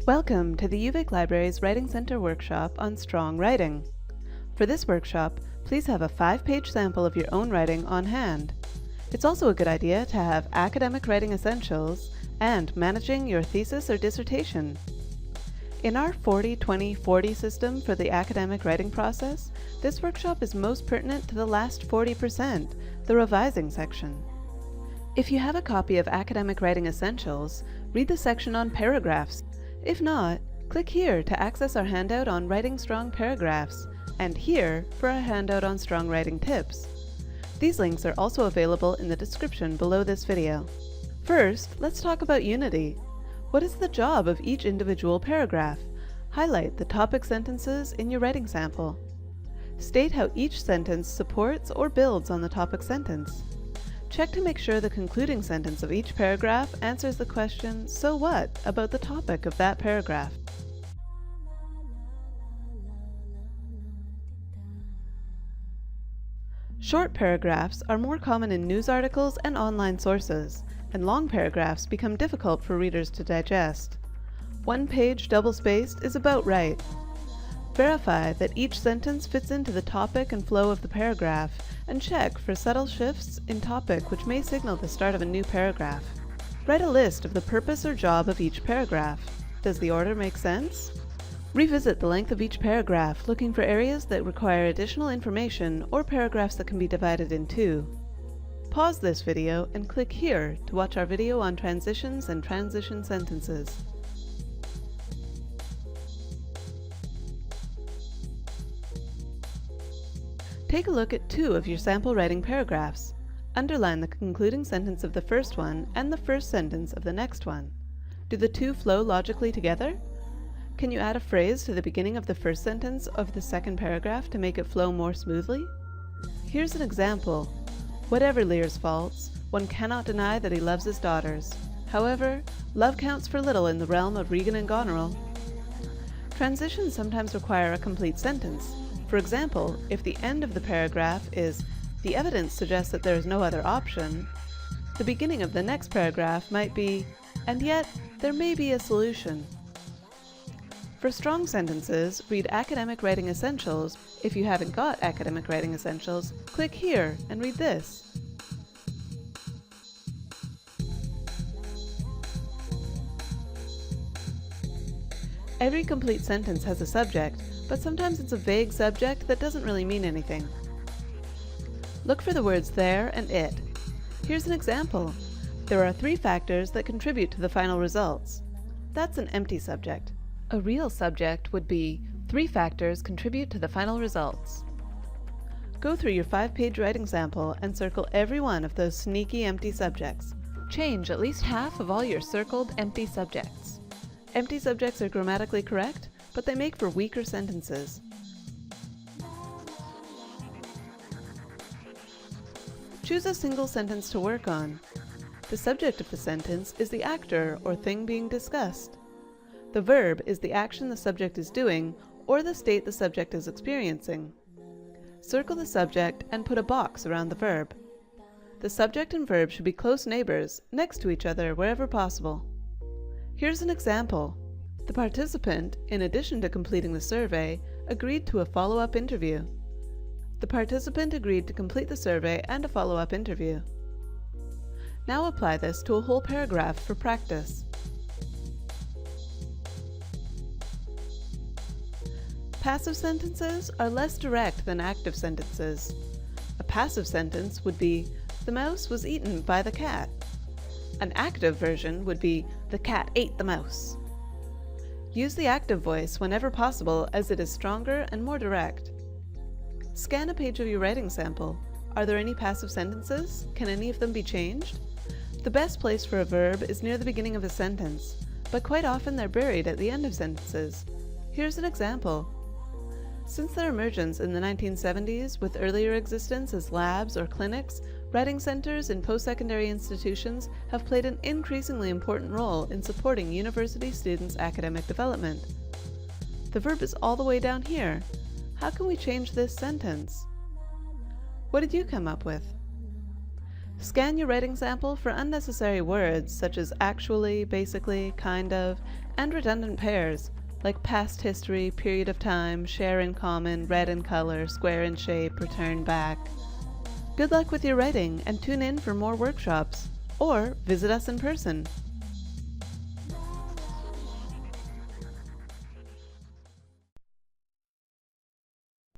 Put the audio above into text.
Welcome to the UVic Library's Writing Centre workshop on strong writing. For this workshop, please have a 5-page sample of your own writing on hand. It's also a good idea to have academic writing essentials and managing your thesis or dissertation. In our 40-20-40 system for the academic writing process, this workshop is most pertinent to the last 40%, the revising section. If you have a copy of Academic Writing Essentials, read the section on paragraphs. If not, click here to access our handout on writing strong paragraphs, and here for a handout on strong writing tips. These links are also available in the description below this video. First, let's talk about unity. What is the job of each individual paragraph? Highlight the topic sentences in your writing sample. State how each sentence supports or builds on the topic sentence. Check to make sure the concluding sentence of each paragraph answers the question, so what, about the topic of that paragraph. Short paragraphs are more common in news articles and online sources, and long paragraphs become difficult for readers to digest. 1 page double-spaced is about right. Verify that each sentence fits into the topic and flow of the paragraph, and check for subtle shifts in topic which may signal the start of a new paragraph. Write a list of the purpose or job of each paragraph. Does the order make sense? Revisit the length of each paragraph, looking for areas that require additional information or paragraphs that can be divided in two. Pause this video and click here to watch our video on transitions and transition sentences. Take a look at 2 of your sample writing paragraphs. Underline the concluding sentence of the first one and the first sentence of the next one. Do the 2 flow logically together? Can you add a phrase to the beginning of the first sentence of the second paragraph to make it flow more smoothly? Here's an example. Whatever Lear's faults, one cannot deny that he loves his daughters. However, love counts for little in the realm of Regan and Goneril. Transitions sometimes require a complete sentence. For example, if the end of the paragraph is, "The evidence suggests that there is no other option," the beginning of the next paragraph might be, "And yet, there may be a solution." For strong sentences, read Academic Writing Essentials. If you haven't got Academic Writing Essentials, click here and read this. Every complete sentence has a subject, but sometimes it's a vague subject that doesn't really mean anything. Look for the words there and it. Here's an example. There are 3 factors that contribute to the final results. That's an empty subject. A real subject would be 3 factors contribute to the final results. Go through your 5-page writing sample and circle every one of those sneaky empty subjects. Change at least half of all your circled empty subjects. Empty subjects are grammatically correct, but they make for weaker sentences. Choose a single sentence to work on. The subject of the sentence is the actor or thing being discussed. The verb is the action the subject is doing or the state the subject is experiencing. Circle the subject and put a box around the verb. The subject and verb should be close neighbors, next to each other wherever possible. Here's an example. The participant, in addition to completing the survey, agreed to a follow-up interview. The participant agreed to complete the survey and a follow-up interview. Now apply this to a whole paragraph for practice. Passive sentences are less direct than active sentences. A passive sentence would be, "The mouse was eaten by the cat." An active version would be, "The cat ate the mouse." Use the active voice whenever possible as it is stronger and more direct. Scan a page of your writing sample. Are there any passive sentences? Can any of them be changed? The best place for a verb is near the beginning of a sentence, but quite often they're buried at the end of sentences. Here's an example. Since their emergence in the 1970s, with earlier existence as labs or clinics, writing centers in post-secondary institutions have played an increasingly important role in supporting university students' academic development. The verb is all the way down here. How can we change this sentence? What did you come up with? Scan your writing sample for unnecessary words such as actually, basically, kind of, and redundant pairs, like past history, period of time, share in common, red in color, square in shape, return back. Good luck with your writing, and tune in for more workshops, or visit us in person.